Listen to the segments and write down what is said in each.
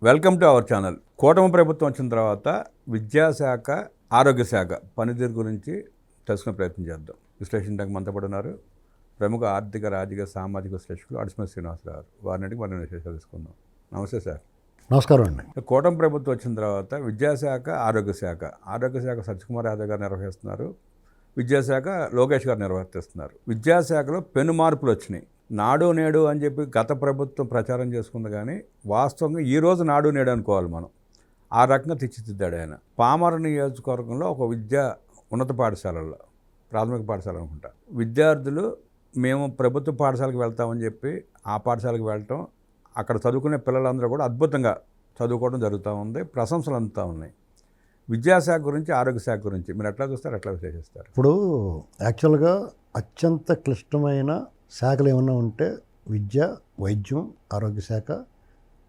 Welcome to our channel. కూటమి ప్రభుత్వం వచ్చిన తర్వాత విద్యాశాఖ, ఆరోగ్య శాఖ పనితీరు గురించి తెలుసుకునే ప్రయత్నం చేద్దాం. విశ్లేషించడానికి మనతో పాటు ఉన్నారు ప్రముఖ ఆర్థిక, రాజకీయ, సామాజిక విశ్లేషకులు అడిసిమల్లి శ్రీనివాసరావు. వారిని మనం విశేషాలు తీసుకుందాం. నమస్తే సార్. నమస్కారం అండి. కూటమి ప్రభుత్వం వచ్చిన తర్వాత విద్యాశాఖ, ఆరోగ్య శాఖ సత్యకుమార్ యాదవ్ గారు నిర్వహిస్తున్నారు. విద్యాశాఖ లోకేష్ గారు నిర్వర్తిస్తున్నారు. విద్యాశాఖలో పెను మార్పులు వచ్చినాయి. నాడు నేడు అని చెప్పి గత ప్రభుత్వం ప్రచారం చేసుకుంది, కానీ వాస్తవంగా ఈరోజు నాడు నేడు అనుకోవాలి మనం. ఆ రకంగా తీర్చిదిద్దాడు ఆయన. పామర నియోజకవర్గంలో ఒక ఉన్నత పాఠశాలల్లో, ప్రాథమిక పాఠశాల అనుకుంటా, విద్యార్థులు మేము ప్రభుత్వ పాఠశాలకు వెళ్తామని చెప్పి ఆ పాఠశాలకు వెళ్ళటం, అక్కడ చదువుకునే పిల్లలందరూ కూడా అద్భుతంగా చదువుకోవడం జరుగుతూ ఉంది. ప్రశంసలు అందుతూ ఉన్నాయి. విద్యాశాఖ గురించి, ఆరోగ్య శాఖ గురించి మీరు ఎట్లా చూస్తారు, ఎట్లా విశ్లేషిస్తారు? ఇప్పుడు యాక్చువల్గా అత్యంత క్లిష్టమైన శాఖలు ఏమన్నా ఉంటే విద్య, వైద్యం, ఆరోగ్య శాఖ,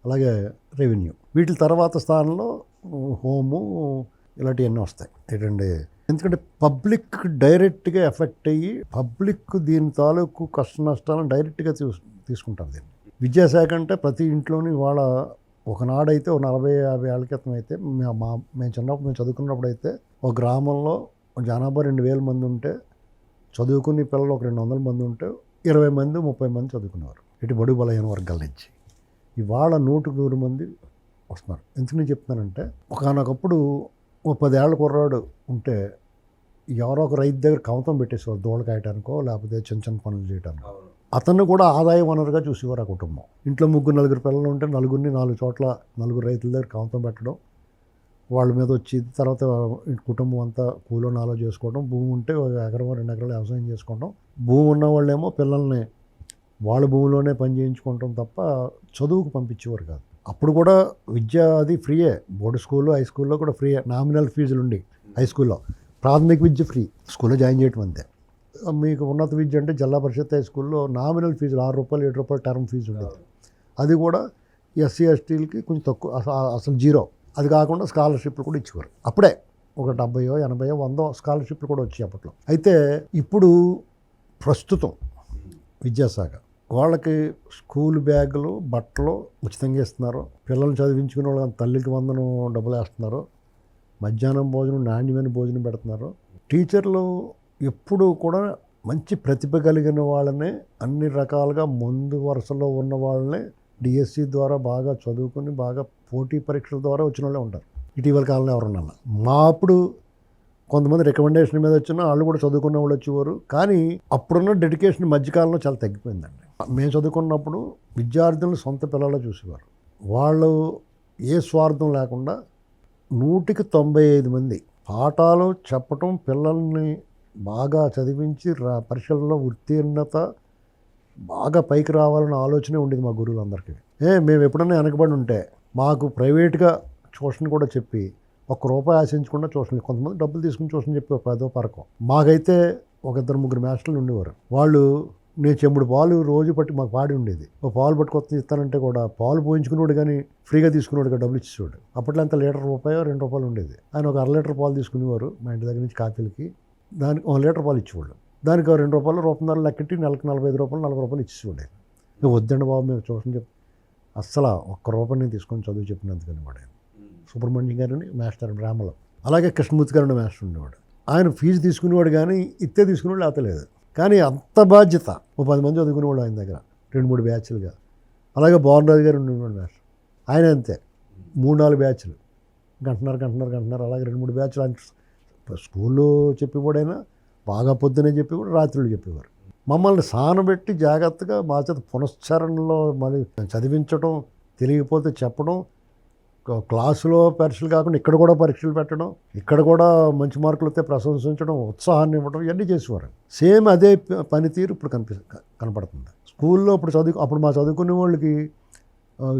అలాగే రెవెన్యూ. వీటి తర్వాత స్థానంలో హోము, ఇలాంటివన్నీ వస్తాయి. ఏంటంటే ఎందుకంటే పబ్లిక్ డైరెక్ట్గా ఎఫెక్ట్ అయ్యి పబ్లిక్ దీని తాలూకు కష్ట నష్టాలను డైరెక్ట్గా తీసుకుంటారు. దీన్ని విద్యాశాఖ అంటే ప్రతి ఇంట్లోని వాళ్ళ ఒకనాడైతే ఒక 40-50 ఏళ్ళ క్రితం అయితే మేము చిన్నప్పుడు మేము చదువుకున్నప్పుడు అయితే ఒక గ్రామంలో జనాభా 2000 మంది ఉంటే చదువుకునే పిల్లలు ఒక 200 మంది ఉంటే 20 మంది 30 మంది చదువుకునేవారు. ఇటు బడుగు బలహీన వర్గాల నుంచి. ఇవాళ 100 మంది వస్తున్నారు. ఎందుకు నేను చెప్తున్నానంటే, ఒకనొకప్పుడు ఓ 10 ఏళ్ళ కుర్రాడు ఉంటే ఎవరో ఒక రైతు దగ్గర కమతం పెట్టేసేవారు, దూడ కాయటానికో లేకపోతే చిన్న చిన్న పనులు చేయటానికో. అతన్ని కూడా ఆదాయ వనరుగా చూసేవారు ఆ కుటుంబం. ఇంట్లో 3-4 పిల్లలు ఉంటే నలుగురిని 4 చోట్ల 4 రైతుల దగ్గర కమతం పెట్టడం, వాళ్ళ మీద వచ్చి తర్వాత కుటుంబం అంతా కూలో నాలో చేసుకోవడం, భూమి ఉంటే 1 ఎకరం 2 ఎకరాలు వ్యవసాయం చేసుకోవడం, భూమి ఉన్న వాళ్ళేమో పిల్లల్ని వాళ్ళ భూమిలోనే పని చేయించుకోవటం తప్ప చదువుకు పంపించేవారు కాదు. అప్పుడు కూడా విద్య అది ఫ్రీయే. బోర్డు స్కూల్లో, హై స్కూల్లో కూడా ఫ్రీయే. నామినల్ ఫీజులు ఉండి హై స్కూల్లో, ప్రాథమిక విద్య ఫ్రీ, స్కూల్లో జాయిన్ చేయటం అంతే. మీకు ఉన్నత విద్య అంటే జిల్లా పరిషత్ హై స్కూల్లో నామినల్ ఫీజులు ₹6-7 టర్మ్ ఫీజు ఉండేది. అది కూడా ఎస్సీ ఎస్టీలకి కొంచెం తక్కువ, అసలు జీరో. అది కాకుండా స్కాలర్షిప్లు కూడా ఇచ్చేవారు. అప్పుడే ఒక 70, 80, 100 స్కాలర్షిప్లు కూడా వచ్చాయి అప్పట్లో. అయితే ఇప్పుడు ప్రస్తుతం విద్యాశాఖ వాళ్ళకి స్కూల్ బ్యాగులు, బట్టలు ఉచితంగా ఇస్తున్నారు. పిల్లల్ని చదివించుకునే వాళ్ళకి తల్లికి వందనం డబ్బులు వేస్తున్నారు. మధ్యాహ్నం భోజనం, నాణ్యమైన భోజనం పెడుతున్నారు. టీచర్లు ఎప్పుడూ కూడా మంచి ప్రతిభ కలిగిన వాళ్ళనే, అన్ని రకాలుగా ముందు వరుసలో ఉన్న వాళ్ళనే డిఎస్సి ద్వారా బాగా చదువుకుని బాగా పోటీ పరీక్షల ద్వారా వచ్చిన వాళ్ళే ఉంటారు. ఇటీవల కాలంలో ఎవరున్నా మా అప్పుడు కొంతమంది రికమెండేషన్ మీద వచ్చినా వాళ్ళు కూడా చదువుకున్న వాళ్ళు వచ్చేవారు. కానీ అప్పుడున్న డెడికేషన్ మధ్యకాలంలో చాలా తగ్గిపోయిందండి. మేము చదువుకున్నప్పుడు విద్యార్థులను సొంత పిల్లల్లో చూసేవారు. వాళ్ళు ఏ స్వార్థం లేకుండా 195 మంది పాఠాలు చెప్పటం, పిల్లల్ని బాగా చదివించి పరీక్షల్లో ఉత్తీర్ణత బాగా పైకి రావాలన్న ఆలోచనే ఉండేది మా గురువులందరికీ. మేము ఎప్పుడన్నా వెనకబడి ఉంటే మాకు ప్రైవేట్గా ట్యూషన్ కూడా చెప్పి ₹1 ఆశించకుండా ట్యూషన్, కొంతమంది డబ్బులు తీసుకుని ట్యూషన్ చెప్పి 10 పరకం. మాకైతే 1-2-3 మాస్టర్లు ఉండేవారు. వాళ్ళు నేను చెంబుడు పాలు రోజు పట్టి మాకు పాడి ఉండేది. ఒక పాలు పట్టుకొచ్చి ఇస్తానంటే కూడా పాలు పోయించుకునేవాడు, కానీ ఫ్రీగా తీసుకునేవాడు, డబ్బులు ఇచ్చేవాడు. అప్పట్లో అంత లీటర్ ₹1-2 ఉండేది. ఆయన ఒక అర లీటర్ పాలు తీసుకునేవారు మా ఇంటి దగ్గర నుంచి కాఫీలకి. దానికి 1 లీటర్ పాలు ఇచ్చేవాళ్ళు. దానికి ₹2 ₹1.5 లెక్కట్టి నెలకు ₹45, ₹40 ఇచ్చేవాడు. ఇక వద్దండి బాబు మేము ట్యూషన్ చెప్పి అస్సలు ₹1 నేను తీసుకొని చదువు చెప్పినందుకని వాడు. సుబ్రహ్మణ్యం గారిని మాస్టర్ బ్రాహ్మలో, అలాగే కృష్ణమూర్తి గారిని మాస్టర్ ఉండేవాడు. ఆయన ఫీజు తీసుకునేవాడు, కానీ ఇత్తే తీసుకునేవాడు లేతలేదు. కానీ అంత బాధ్యత. 10 మంది చదువుకునేవాడు ఆయన దగ్గర 2-3 బ్యాచ్లుగా. అలాగే బాలరాజు గారు ఉండేవాడు మాస్టర్. ఆయన అంతే 3-4 బ్యాచ్లు, గంటన్నర అలాగే 2-3 బ్యాచ్లు. ఆయన స్కూల్లో చెప్పేవాడైనా బాగా పొద్దునే చెప్పేవాడు, రాత్రులు చెప్పేవారు. మమ్మల్ని సానబెట్టి జాగ్రత్తగా మా చేత పునశ్చరణలో మళ్ళీ చదివించడం, తెలియకపోతే చెప్పడం, క్లాసులో పరీక్షలు కాకుండా ఇక్కడ కూడా పరీక్షలు పెట్టడం, ఇక్కడ కూడా మంచి మార్కులు వస్తే ప్రశంసించడం, ఉత్సాహాన్ని ఇవ్వడం, ఇవన్నీ చేసేవారు. సేమ్ అదే పనితీరు ఇప్పుడు కనపడుతుంది స్కూల్లో. అప్పుడు మా చదువుకునే వాళ్ళకి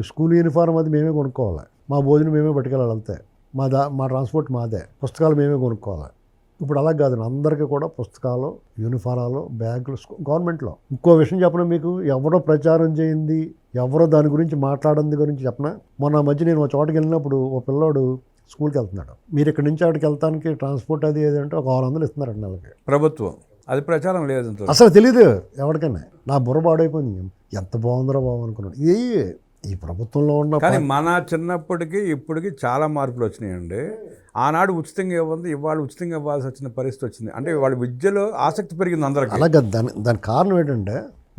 స్కూల్ యూనిఫారం అది మేమే కొనుక్కోవాలి, మా భోజనం మేమే పట్టుకెళ్ళాలి, అంతే. మా ట్రాన్స్పోర్ట్ మాదే, పుస్తకాలు మేమే కొనుక్కోవాలి. ఇప్పుడు అలా కాదు, అందరికీ కూడా పుస్తకాలు, యూనిఫారాలు, బ్యాగులు గవర్నమెంట్లో. ఇంకో విషయం చెప్పిన మీకు, ఎవరో ప్రచారం చేయింది, ఎవరో దాని గురించి మాట్లాడింది గురించి చెప్పిన. మొన్న మధ్య నేను ఒక చోటకి వెళ్ళినప్పుడు ఓ పిల్లోడు స్కూల్కి వెళ్తున్నాడు. మీరు ఇక్కడి నుంచి అక్కడికి వెళ్తానికి ట్రాన్స్పోర్ట్ అది ఏదంటే ఒక 600 ఇస్తున్నారు నెలకి. ప్రభుత్వం అది ప్రచారం లేదు, అసలు తెలీదు ఎవరికైనా. నా బుర్ర పాడైపోయింది. ఎంత బాగుందరో బాగు అనుకున్నాడు. ఇది ఈ ప్రభుత్వంలో ఉన్న కానీ మన చిన్నప్పటికి ఇప్పటికి చాలా మార్పులు వచ్చినాయండి. ఆనాడు ఉచితంగా ఇవ్వండి, ఇవాళ ఉచితంగా ఇవ్వాల్సి వచ్చిన పరిస్థితి వచ్చింది. అంటే వాళ్ళ విద్యలో ఆసక్తి పెరిగింది అందరికీ. అలాగే దాని కారణం ఏంటంటే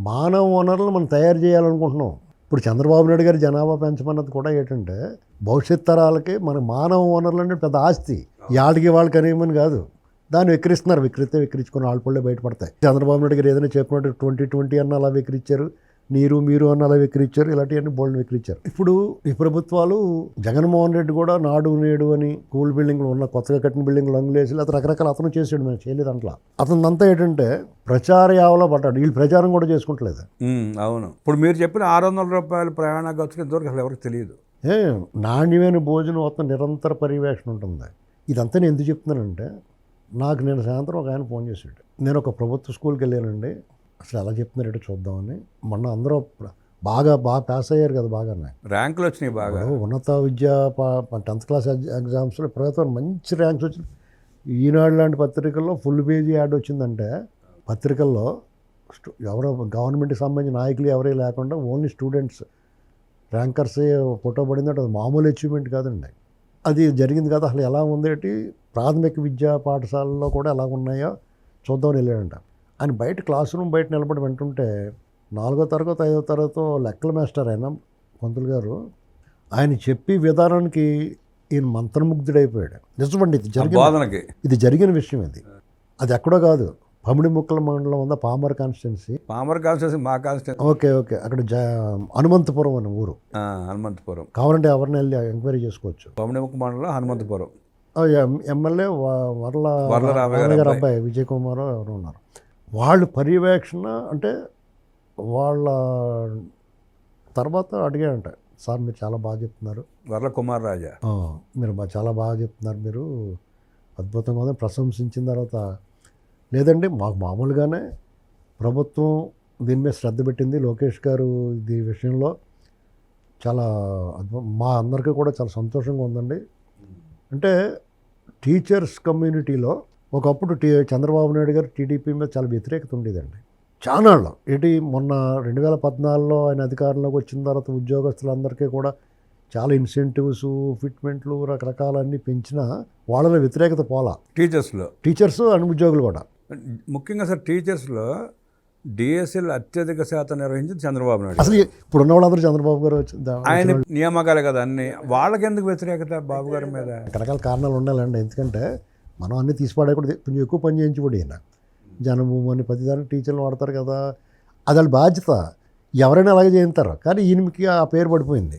మానవ వనరులు మనం తయారు చేయాలనుకుంటున్నాం. ఇప్పుడు చంద్రబాబు నాయుడు గారి జనాభా పెంచమన్నది కూడా ఏంటంటే భవిష్యత్ తరాలకి మన మానవ వనరులు అంటే పెద్ద ఆస్తి, యాడికి వాళ్ళకి అనేమని కాదు. దాన్ని విక్రిస్తున్నారు, విక్రించుకుని ఆళ్ళపళ్ళే బయటపడతాయి. చంద్రబాబు నాయుడు గారు ఏదైనా చెప్పినట్టు 2020 అన్న అలా విక్రించారు, మీరు అన్న అలా విక్రించారు, ఇలాంటివన్నీ బోల్డ్ విక్రించారు. ఇప్పుడు ఈ ప్రభుత్వాలు జగన్మోహన్ రెడ్డి కూడా నాడు నేడు అని స్కూల్ బిల్డింగ్లు ఉన్న కొత్తగా కట్టిన బిల్డింగ్లు రంగులేసి అతను రకరకాల అతను చేసాడు, మేము చేయలేదు అంట్లా. అతనంతా ఏంటంటే ప్రచార యావలో పడ్డాడు. వీళ్ళు ప్రచారం కూడా చేసుకుంటలేదు. అవును. ఇప్పుడు మీరు చెప్పిన 600 రూపాయలు ప్రయాణ ఖర్చులు ఇంతవరకు అసలు ఎవరికి తెలియదు. నాణ్యమైన భోజనం మొత్తం నిరంతర పర్యవేక్షణ ఉంటుంది. ఇదంతా నేను ఎందుకు చెప్తున్నానంటే నేను సాయంత్రం ఒక ఆయన ఫోన్ చేశాడు. నేను ఒక ప్రభుత్వ స్కూల్కి వెళ్ళానండి, అసలు ఎలా చెప్తున్నారేటో చూద్దామని. మొన్న అందరూ బాగా పాస్ అయ్యారు కదా, బాగానే ర్యాంకులు వచ్చినాయి. బాగా ఉన్నత విద్య 10th క్లాస్ ఎగ్జామ్స్లో ప్రభుత్వం మంచి ర్యాంక్స్ వచ్చినాయి. ఈనాడు లాంటి పత్రికల్లో ఫుల్ పేజీ యాడ్ వచ్చిందంటే పత్రికల్లో ఎవరో గవర్నమెంట్కి సంబంధించిన నాయకులు ఎవరే లేకుండా ఓన్లీ స్టూడెంట్స్ ర్యాంకర్సే ఫోటో పడిందంటే అది మామూలు అచీవ్మెంట్ కాదండి. అది జరిగింది కదా. అసలు ఎలా ఉందేటి ప్రాథమిక విద్యా పాఠశాలలో కూడా ఎలా ఉన్నాయో చూద్దామని వెళ్ళాడంట. ఆయన బయట క్లాస్ రూమ్ బయట నిలబడి వింటుంటే 4వ తరగతి 5వ తరగతి లెక్కల మాస్టర్ అయినా పంతులు గారు ఆయన చెప్పి విధానానికి ఈయన మంత్రముగ్ధుడైపోయాడు. నిజమండి, ఇది జరిగిన విషయం. అది ఎక్కడో కాదు, పమిడిముక్కల మండలం ఉందా, పామర్ కాన్స్టిట్యున్సీ మా కాన్స్టిట్యున్సీ. ఓకే అక్కడ హనుమంతపురం అనే ఊరు. హనుమంతపురం కావాలంటే ఎవరిని వెళ్ళి ఎంక్వైరీ చేసుకోవచ్చు. పమిడిముక్క మండలం హనుమంతపురం. ఎమ్మెల్యే వర్ల అబ్బాయి విజయ్ కుమార్ ఎవరు ఉన్నారు. వాళ్ళు పర్యవేక్షణ అంటే వాళ్ళ తర్వాత అడిగాడంట, సార్ మీరు చాలా బాగా చెప్తున్నారు, వర్ల కుమార్ రాజా మీరు చాలా బాగా చెప్తున్నారు, మీరు అద్భుతంగా ఉందని ప్రశంసించిన తర్వాత, లేదండి మాకు మామూలుగానే ప్రభుత్వం దీని మీద శ్రద్ధ పెట్టింది, లోకేష్ గారు ఈ విషయంలో చాలా మా అందరికీ కూడా చాలా సంతోషంగా ఉందండి. అంటే టీచర్స్ కమ్యూనిటీలో ఒకప్పుడు చంద్రబాబు నాయుడు గారు టీడీపీ మీద చాలా వ్యతిరేకత ఉండేదండి. చానాళ్ళు మొన్న 2014లో ఆయన అధికారంలోకి వచ్చిన తర్వాత ఉద్యోగస్తులందరికీ కూడా చాలా ఇన్సెంటివ్స్, ఫిట్మెంట్లు రకరకాలన్నీ పెంచినా వాళ్ళలో వ్యతిరేకత పోలా. టీచర్స్ అండ్ ఉద్యోగులు కూడా. ముఖ్యంగా సార్ టీచర్స్లో డిఎస్ఎల్ అత్యధిక శాతం నిర్వహించింది చంద్రబాబు నాయుడు. అసలు ఇప్పుడు ఉన్న వాళ్ళందరూ చంద్రబాబు గారు ఆయన నియామకాలే కదా అన్ని. వాళ్ళకి ఎందుకు వ్యతిరేకత బాబు గారి మీద? రకరకాల కారణాలు ఉండాలండి. ఎందుకంటే మనం అన్నీ తీసిపడేయకూడదు. కొంచెం ఎక్కువ పని చేయించబడి ఈయన జనభూమి అని ప్రతిదానికి టీచర్లు వాడతారు కదా, అది వాళ్ళ బాధ్యత. ఎవరైనా అలాగే చేయించారు, కానీ ఈయనకి ఆ పేరు పడిపోయింది.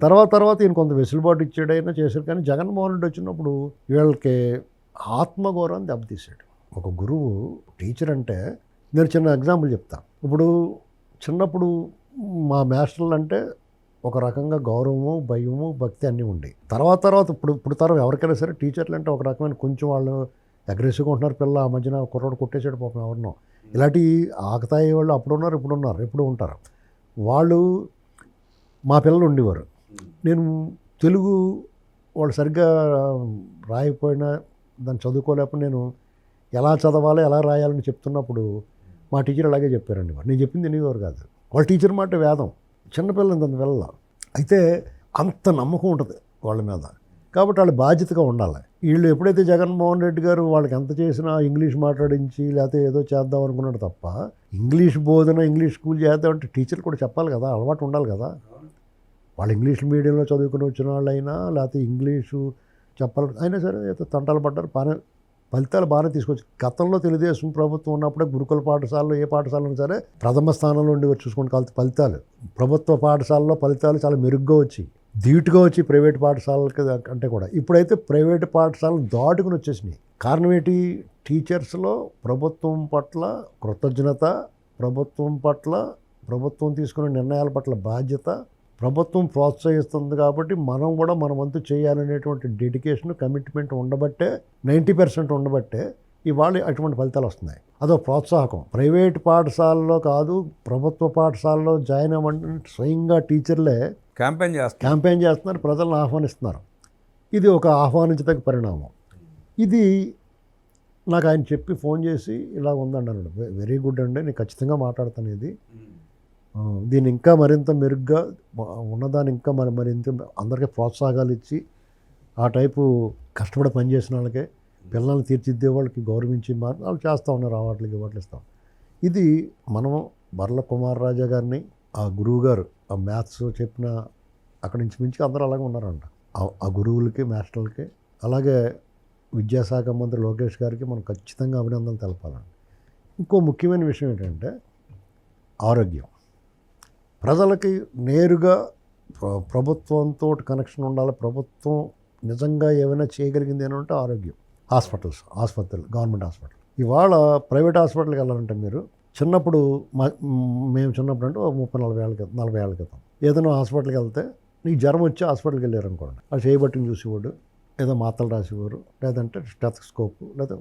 తర్వాత ఈయన కొంత వెసులుబాటు ఇచ్చాడైనా చేశాడు. కానీ జగన్మోహన్ రెడ్డి వచ్చినప్పుడు వీళ్ళకి ఆత్మగౌరవాన్ని దెబ్బతీశాడు. ఒక గురువు టీచర్ అంటే, నేను చిన్న ఎగ్జాంపుల్ చెప్తాను. ఇప్పుడు చిన్నప్పుడు మా మాస్టర్లు అంటే ఒక రకంగా గౌరవము, భయము, భక్తి అన్నీ ఉండేవి. తర్వాత ఇప్పుడు తరం ఎవరికైనా సరే టీచర్లు అంటే ఒక రకమైన కొంచెం వాళ్ళు అగ్రెసివ్గా ఉంటున్నారు. పిల్ల ఆ మధ్యన కుర్రోడు కొట్టేసాడు పాపం ఎవరినో, ఇలాంటి ఆకతాయి వాళ్ళు అప్పుడు ఉన్నారు, ఎప్పుడు ఉంటారు. వాళ్ళు మా పిల్లలు ఉండేవారు. నేను తెలుగు వాళ్ళు సరిగ్గా రాయకపోయినా దాన్ని చదువుకోలేకపోయినా నేను ఎలా చదవాలి ఎలా రాయాలని చెప్తున్నప్పుడు మా టీచర్ అలాగే చెప్పారండి. నేను చెప్పింది వినేవారు కాదు. వాళ్ళ టీచర్ మాట వేదం. చిన్నపిల్లలు అంత వెళ్ళ అయితే అంత నమ్మకం ఉంటుంది వాళ్ళ మీద. కాబట్టి వాళ్ళు బాధ్యతగా ఉండాలి. వీళ్ళు ఎప్పుడైతే జగన్మోహన్ రెడ్డి గారు వాళ్ళకి ఎంత చేసినా ఇంగ్లీష్ మాట్లాడించి లేకపోతే ఏదో చేద్దాం అనుకున్నాడు తప్ప, ఇంగ్లీష్ బోధన, ఇంగ్లీష్ స్కూల్ చేద్దామంటే టీచర్లు కూడా చెప్పాలి కదా, అలవాటు ఉండాలి కదా. వాళ్ళు ఇంగ్లీష్ మీడియంలో చదువుకుని వచ్చిన వాళ్ళు అయినా లేకపోతే ఇంగ్లీషు చెప్పాలి అయినా సరే తంటాలు పడ్డారు. ఫలితాలు బాగానే తీసుకొచ్చి గతంలో తెలుగుదేశం ప్రభుత్వం ఉన్నప్పుడే గురుకుల పాఠశాలలో ఏ పాఠశాలను సరే ప్రథమ స్థానంలో ఉండి చూసుకుని ఫలితాలు ప్రభుత్వ పాఠశాలలో ఫలితాలు చాలా మెరుగ్గా వచ్చి ధీటుగా వచ్చి ప్రైవేట్ పాఠశాలకి అంటే కూడా. ఇప్పుడైతే ప్రైవేట్ పాఠశాలలు దాటుకుని వచ్చేసినాయి. కారణం ఏంటి? టీచర్స్లో ప్రభుత్వం పట్ల కృతజ్ఞత, ప్రభుత్వం తీసుకునే నిర్ణయాల పట్ల బాధ్యత, ప్రభుత్వం ప్రోత్సహిస్తుంది కాబట్టి మనం కూడా మన వంతు చేయాలనేటువంటి డెడికేషన్, కమిట్మెంట్ ఉండబట్టే 90% ఉండబట్టే ఇవాళ అటువంటి ఫలితాలు వస్తున్నాయి. అదో ప్రోత్సాహకం. ప్రైవేట్ పాఠశాలలో కాదు, ప్రభుత్వ పాఠశాలలో జాయిన్ అవ్వండి స్వయంగా టీచర్లే క్యాంపెయిన్ చేస్తున్నారు, ప్రజలను ఆహ్వానిస్తున్నారు. ఇది ఒక ఆహ్వానించదగ్గ పరిణామం. ఇది నాకు ఆయన చెప్పి ఫోన్ చేసి ఇలా ఉందండి అన్నాడు. వెరీ గుడ్ అండి, నేను ఖచ్చితంగా మాట్లాడతాను. ఇది దీన్ని ఇంకా మరింత మెరుగ్గా ఉన్నదాన్ని ఇంకా మరింత అందరికీ ప్రోత్సాహాలు ఇచ్చి ఆ టైపు కష్టపడి పనిచేసిన వాళ్ళకే పిల్లల్ని తీర్చిద్దే వాళ్ళకి గౌరవించి వాళ్ళు చేస్తూ ఉన్నారు. అవార్డులకి ఇవాట్లు ఇస్తాం. ఇది మనం బర్ల కుమార్ రాజా గారిని ఆ గురువు గారు ఆ మ్యాథ్స్ చెప్పిన అక్కడి నుంచి మించి అందరూ అలాగే ఉన్నారంట. ఆ గురువులకి మాస్టర్లకి అలాగే విద్యాశాఖ మంత్రి లోకేష్ గారికి మనం ఖచ్చితంగా అభినందనలు తెలపాలండి. ఇంకో ముఖ్యమైన విషయం ఏంటంటే ఆరోగ్యం. ప్రజలకి నేరుగా ప్రభుత్వంతో కనెక్షన్ ఉండాలి. ప్రభుత్వం నిజంగా ఏమైనా చేయగలిగింది అని అంటే ఆరోగ్యం. ఆసుపత్రులు గవర్నమెంట్ హాస్పిటల్. ఇవాళ ప్రైవేట్ హాస్పిటల్కి వెళ్ళాలంటే మీరు చిన్నప్పుడు మేము చిన్నప్పుడు అంటే 30-40 ఏళ్ళ క్రితం ఏదైనా హాస్పిటల్కి వెళ్తే నీకు జ్వరం వచ్చి హాస్పిటల్కి వెళ్ళారు అనుకోండి, అది చేయబట్టిని చూసేవాడు, ఏదో మాత్రలు రాసేవారు, లేదంటే స్టెథోస్కోప్ లేదా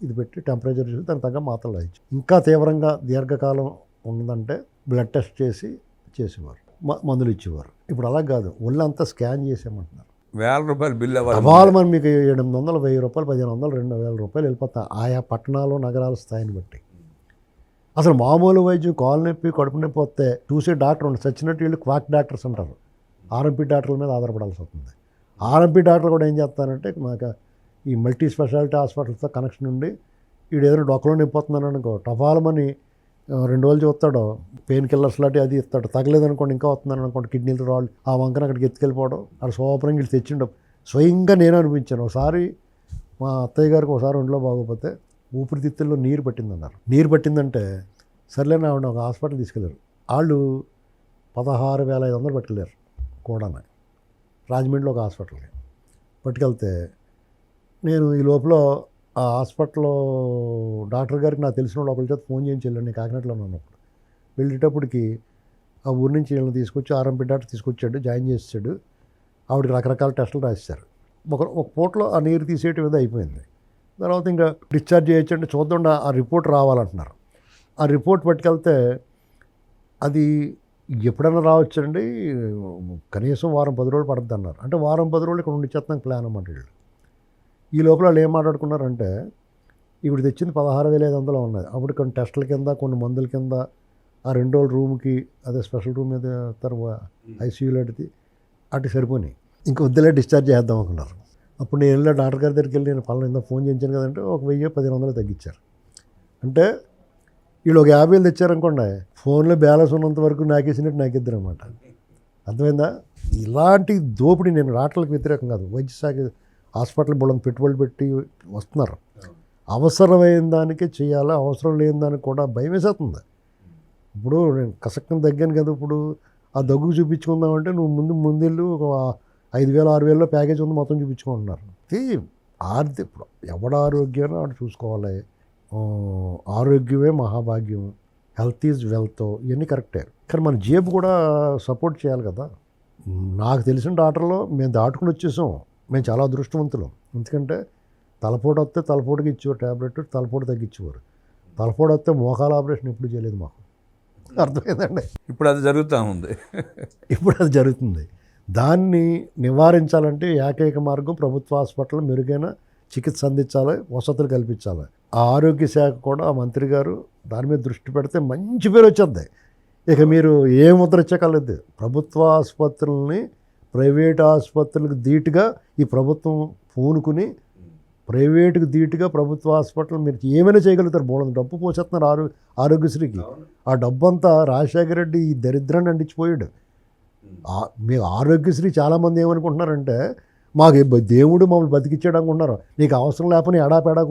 ఇది పెట్టి టెంపరేచర్ చూసి దానికి తగ్గ మాత్రలు రాయించి, ఇంకా తీవ్రంగా దీర్ఘకాలం ఉన్నదంటే బ్లడ్ టెస్ట్ చేసేవారు, మందులు ఇచ్చేవారు. ఇప్పుడు అలా కాదు, ఒళ్ళంతా స్కాన్ చేసేయమంటున్నారు. ₹1,000 బిల్లు అవ్వాలి. మనం మీకు 800, 1000 రూపాయలు, 1500, 2000 రూపాయలు వెళ్ళిపోతాయి ఆయా పట్టణాలు నగరాల స్థాయిని బట్టి. అసలు మామూలు వైద్యం కాలు నొప్పి కడుపు నొప్పి వస్తే చూసే డాక్టర్ ఉండదు. సచ్చినట్టు వీళ్ళు క్వాక్ డాక్టర్స్ అంటారు. ఆర్ఎంపీ డాక్టర్ల మీద ఆధారపడాల్సి వస్తుంది. ఆర్ఎంపీ డాక్టర్లు కూడా ఏం చేస్తారంటే మాకు ఈ మల్టీ స్పెషాలిటీ హాస్పిటల్స్తో కనెక్షన్ ఉండి వీడు ఏదైనా డొక్కలో నొప్పిపోతున్నాను అనుకో, టఫాలమని 2 రోజులు చూస్తాడు, పెయిన్ కిల్లర్స్ లాంటి అది ఇస్తాడు. తగలేదనుకోండి ఇంకా వస్తున్నాను అనుకోండి, కిడ్నీలు రాళ్ళు ఆ వంకన అక్కడికి ఎత్తుకెళ్ళిపోవడం, అక్కడ సోపరంగా వీళ్ళు తెచ్చిండు. స్వయంగా నేను అనిపించాను. ఒకసారి మా అత్తయ్య గారికి ఒకసారి ఒంట్లో బాగోపోతే ఊపిరితిత్తుల్లో నీరు పట్టిందన్నారు. నీరు పట్టిందంటే సర్లేని ఆవిడ ఒక హాస్పిటల్ తీసుకెళ్ళారు. వాళ్ళు 16,500 పట్టుకెళ్ళారు కూడా. రాజమండ్రిలో ఒక హాస్పిటల్కి పట్టుకెళ్తే నేను ఈ లోపల ఆ హాస్పిటల్లో డాక్టర్ గారికి నాకు తెలిసిన వాళ్ళు ఒకరి చేత ఫోన్ చేయించి వెళ్ళాను. నేను కాకినాడలో ఉన్నప్పుడు వెళ్ళేటప్పటికి ఆ ఊరి నుంచి వీళ్ళని తీసుకొచ్చి ఆర్ఎంపీ డాక్టర్ తీసుకొచ్చాడు, జాయిన్ చేసాడు. ఆవిడకి రకరకాల టెస్టులు రాసేశారు. ఒక పూటలో ఆ నీరు తీసేయటం మీద అయిపోయింది. తర్వాత ఇంకా డిశ్చార్జ్ చేయొచ్చు అంటే చూద్దాం ఆ రిపోర్ట్ రావాలంటున్నారు. ఆ రిపోర్ట్ పట్టుకెళ్తే అది ఎప్పుడైనా రావచ్చండి, కనీసం 10 రోజులు పడుతుంది అన్నారు. అంటే 10 రోజులు ఇక్కడ ఉండిచ్చేస్తానికి ప్లాన్ అన్నమాట వీళ్ళు. ఈ లోపల వాళ్ళు ఏం మాట్లాడుకున్నారంటే ఇప్పుడు తెచ్చింది 16,500 ఉన్నది. అప్పుడు కొన్ని టెస్టుల కింద కొన్ని మందుల కింద ఆ 2 రోజుల రూమ్కి అదే స్పెషల్ రూమ్ మీద తర్వాత ఐసీయూలో అటు సరిపోయి ఇంకా వద్దులే డిశ్చార్జ్ చేద్దాం అనుకున్నారు. అప్పుడు నేను వెళ్ళిన డాక్టర్ గారి దగ్గరికి వెళ్ళి నేను పలానా ఫోన్ చేయించాను కదంటే 1,000-1,500 తగ్గించారు. అంటే వీళ్ళు ఒక 50,000 తెచ్చారనుకోండి, ఫోన్లో బ్యాలెన్స్ ఉన్నంత వరకు నాకేసినట్టు నాకిద్దరు అనమాట. అర్థమైందా? ఇలాంటి దోపిడీ నేను రాట్లకు వ్యతిరేకం కాదు. వైద్య శాఖ హాస్పిటల్ బోళ్ళని పెట్టుబడులు పెట్టి వస్తున్నారు. అవసరమైన దానికే చేయాలి, అవసరం లేని దానికి కూడా భయం వేసేస్తుంది. ఇప్పుడు నేను కసక్కని తగ్గాను కదా, ఇప్పుడు ఆ దగ్గు చూపించుకుందామంటే నువ్వు ముందెళ్ళు ఒక 5,000-6,000లో ప్యాకేజ్ ఉంది మొత్తం చూపించుకుంటున్నారు. ఇప్పుడు ఎవడ ఆరోగ్యాన్ని వాడు చూసుకోవాలి. ఆరోగ్యమే మహాభాగ్యం, హెల్త్ ఈజ్ వెల్త్, ఇవన్నీ కరెక్టే. కానీ మన జేబు కూడా సపోర్ట్ చేయాలి కదా. నాకు తెలిసిన డాక్టర్లో మేము దాటుకుని వచ్చేసాం. మేము చాలా అదృష్టవంతులం. ఎందుకంటే తలపోటు వస్తే తలపోటుకి ఇచ్చేవారు ట్యాబ్లెట్, తలపోటు తగ్గించేవారు. తలపోటు వస్తే మోకాల ఆపరేషన్ ఎప్పుడు చేయలేదు మాకు. అర్థమైందండి? ఇప్పుడు అది జరుగుతూ ఉంది. ఇప్పుడు అది జరుగుతుంది. దాన్ని నివారించాలంటే ఏకైక మార్గం ప్రభుత్వ హాస్పిటల్ మెరుగైన చికిత్స అందించాలి, వసతులు కల్పించాలి. ఆ ఆరోగ్య శాఖ కూడా ఆ మంత్రి గారు దాని మీద దృష్టి పెడితే మంచి పేరు వచ్చేది. ఇక మీరు ఏ ముద్ర ఇచ్చగలదు. ప్రభుత్వ ఆసుపత్రులని ప్రైవేట్ ఆసుపత్రులకు ధీటుగా ఈ ప్రభుత్వం పూనుకుని ప్రైవేటుకు ధీటుగా ప్రభుత్వ హాస్పిటల్ మీరు ఏమైనా చేయగలుగుతారు. బోళ్ళని డబ్బు పోసేస్తున్నారు ఆరోగ్యశ్రీకి. ఆ డబ్బు అంతా రాజశేఖర రెడ్డి ఈ దరిద్రాన్ని అంటించిపోయాడు. మీకు ఆరోగ్యశ్రీ చాలామంది ఏమనుకుంటున్నారంటే మాకు దేవుడు మమ్మల్ని బతికిచ్చాడు అనుకుంటున్నారు. నీకు అవసరం లేకపోతే ఎడాపెడా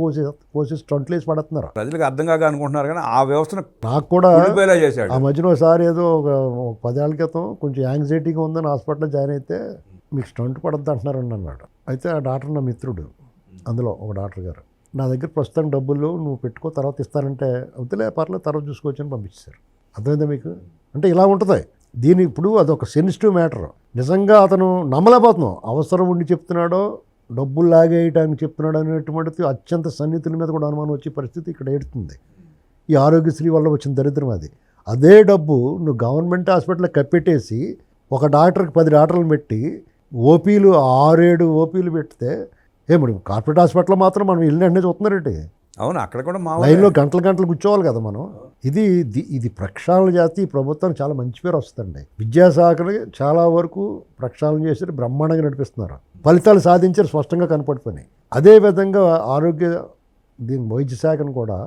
కోసి స్టంట్లు వేసి పడుతున్నారు. ప్రజలకు అర్థం కాక అనుకుంటున్నారు, కానీ ఆ వ్యవస్థను నాకు కూడా చేశాడు. ఆ మధ్యన ఒకసారి ఏదో ఒక 10 ఏళ్ల క్రితం కొంచెం యాంగ్జైటీగా ఉందని హాస్పిటల్లో జాయిన్ అయితే మీకు స్టంట్ పడద్దు అంటున్నారండి అన్నాడు. అయితే ఆ డాక్టర్ నా మిత్రుడు, అందులో ఒక డాక్టర్ గారు నా దగ్గర ప్రస్తుతం డబ్బులు నువ్వు పెట్టుకో తర్వాత ఇస్తానంటే వద్దులే పర్లేదు తర్వాత చూసుకోవచ్చు అని పంపించారు. అర్థమైందా మీకు? అంటే ఇలా ఉంటుంది. దీని ఇప్పుడు అదొక సెన్సిటివ్ మ్యాటర్. నిజంగా అతను నమ్మలేకపోతున్నాం. అవసరం ఉండి చెప్తున్నాడో డబ్బులు లాగేయటానికి చెప్తున్నాడు అనేటువంటిది అత్యంత సన్నిహితుల మీద కూడా అనుమానం వచ్చే పరిస్థితి ఇక్కడ ఏడుతుంది. ఈ ఆరోగ్యశ్రీ వల్ల వచ్చిన దరిద్రం అది. అదే డబ్బు నువ్వు గవర్నమెంట్ హాస్పిటల్లో కప్పెట్టేసి ఒక డాక్టర్కి 10 డాక్టర్లు పెట్టి ఓపీలు 6-7 ఓపీలు పెడితే ఏమడి కార్పొరేట్ హాస్పిటల్లో మాత్రం మనం ఇల్లు అంటే చూస్తున్నారేంటి? అవును, అక్కడ కూడా మా లైన్లో గంటలు గంటలు కూర్చోవాలి కదా మనం. ఇది ప్రక్షాళన చేస్తే ఈ ప్రభుత్వం చాలా మంచి పేరు వస్తుందండి. విద్యాశాఖని చాలా వరకు ప్రక్షాళన చేసి బ్రహ్మాండంగా నడిపిస్తున్నారు, ఫలితాలు సాధించారు, స్పష్టంగా కనపడిపోయినాయి. అదేవిధంగా వైద్య శాఖను కూడా,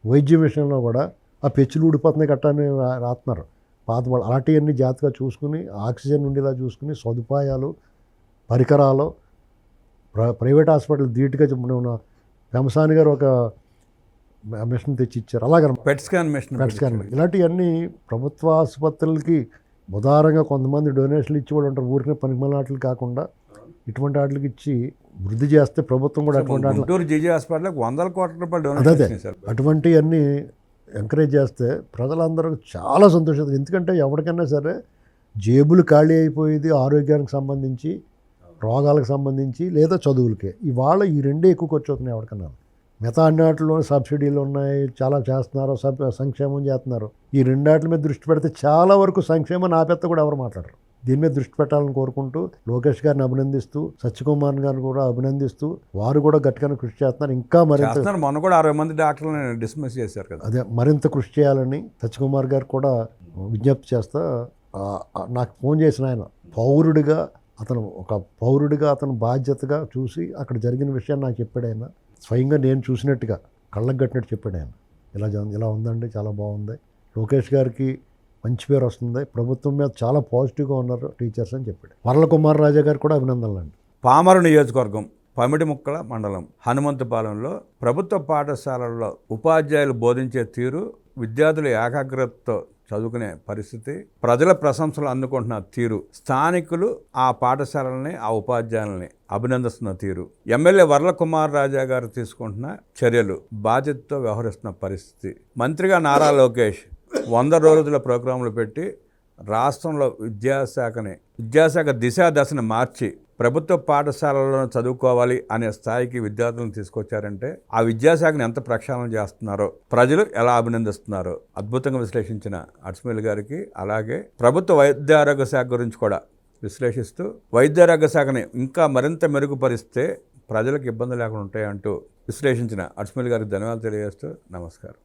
వైద్య విషయంలో కూడా ఆ పెచ్చులు ఊడిపోతున్నాయి కట్టాన్ని రాస్తున్నారు. పాత వాళ్ళు అలాంటివన్నీ జాగ్రత్తగా చూసుకుని, ఆక్సిజన్ ఉండేలా చూసుకుని, సదుపాయాలు, పరికరాలు, ప్రైవేట్ హాస్పిటల్ ధీటుగా వెంసాని గారు ఒక మిషన్ తెచ్చి ఇచ్చారు. అలాగే పెట్ స్కాన్ మిషన్, ఇలాంటివన్నీ ప్రభుత్వ ఆసుపత్రులకి ఉదారంగా కొంతమంది డొనేషన్లు ఇచ్చి కూడా ఉంటారు. ఊరికే పనికిమాలిన వాటికి కాకుండా ఇటువంటి వాటికి ఇచ్చి వృద్ధి చేస్తే ప్రభుత్వం కూడా అటువంటి గుంటూరు జీజీ హాస్పిటల్కి 100 కోట్ల రూపాయలు డొనేషన్ చేశారు. అటువంటివన్నీ ఎంకరేజ్ చేస్తే ప్రజలందరూ చాలా సంతోషిస్తారు. ఎందుకంటే ఎవరికైనా సరే జేబులు ఖాళీ అయిపోయేది ఆరోగ్యానికి సంబంధించి, రోగాలకు సంబంధించి, లేదా చదువులకే. ఇవాళ ఈ రెండే ఎక్కువ ఖర్చు అవుతున్నాయి ఎవరికన్నా. మిగతా అన్నిటిలో సబ్సిడీలు ఉన్నాయి, చాలా చేస్తున్నారు, సంక్షేమం చేస్తున్నారు. ఈ రెండాటి మీద దృష్టి పెడితే చాలా వరకు సంక్షేమం ఆపేత్త కూడా ఎవరు మాట్లాడరు. దీని మీద దృష్టి పెట్టాలని కోరుకుంటూ లోకేష్ గారిని అభినందిస్తూ, సత్యకుమార్ గారిని కూడా అభినందిస్తూ, వారు కూడా గట్టిగానే కృషి చేస్తున్నారు. ఇంకా మరింత మొన్న కూడా 60 మంది డాక్టర్లను డిస్మిస్ చేశారు కదా. అదే మరింత కృషి చేయాలని సత్యకుమార్ గారు కూడా విజ్ఞప్తి చేస్తా. నాకు ఫోన్ చేసిన ఆయన పౌరుడిగా అతను బాధ్యతగా చూసి అక్కడ జరిగిన విషయాన్ని నాకు చెప్పాడు. ఆయన స్వయంగా నేను చూసినట్టుగా కళ్ళకు కట్టినట్టు చెప్పాడు. ఆయన ఇలా ఉందండి, చాలా బాగుంది, లోకేష్ గారికి మంచి పేరు వస్తుంది, ప్రభుత్వం మీద చాలా పాజిటివ్గా ఉన్నారు టీచర్స్ అని చెప్పాడు. వరలకుమార్ రాజా గారు కూడా అభినందనలు అండి. పామరు నియోజకవర్గం పమిడిముక్కల మండలం హనుమంతపాలెంలో ప్రభుత్వ పాఠశాలల్లో ఉపాధ్యాయులు బోధించే తీరు, విద్యార్థుల ఏకాగ్రతతో చదువుకునే పరిస్థితి, ప్రజల ప్రశంసలు అందుకుంటున్న తీరు, స్థానికులు ఆ పాఠశాలల్ని, ఆ ఉపాధ్యాయుల్ని అభినందిస్తున్న తీరు, ఎమ్మెల్యే వరలకుమార్ రాజా గారు తీసుకుంటున్న చర్యలు, బాధ్యతతో వ్యవహరిస్తున్న పరిస్థితి, మంత్రిగా నారా లోకేష్ 100 రోజుల ప్రోగ్రాంలు పెట్టి రాష్ట్రంలో విద్యాశాఖ దశని మార్చి ప్రభుత్వ పాఠశాలల్లో చదువుకోవాలి అనే స్థాయికి విద్యార్థులను తీసుకొచ్చారంటే ఆ విద్యాశాఖను ఎంత ప్రక్షాళన చేస్తున్నారో, ప్రజలు ఎలా అభినందిస్తున్నారో అద్భుతంగా విశ్లేషించిన అడ్స్మిల్ గారికి, అలాగే ప్రభుత్వ వైద్యారోగ్య శాఖ గురించి కూడా విశ్లేషిస్తూ వైద్యారోగ్య శాఖని ఇంకా మరింత మెరుగుపరిస్తే ప్రజలకు ఇబ్బంది లేకుండా ఉంటాయంటూ విశ్లేషించిన అడ్స్మిల్ గారికి ధన్యవాదాలు తెలియజేస్తూ నమస్కారం.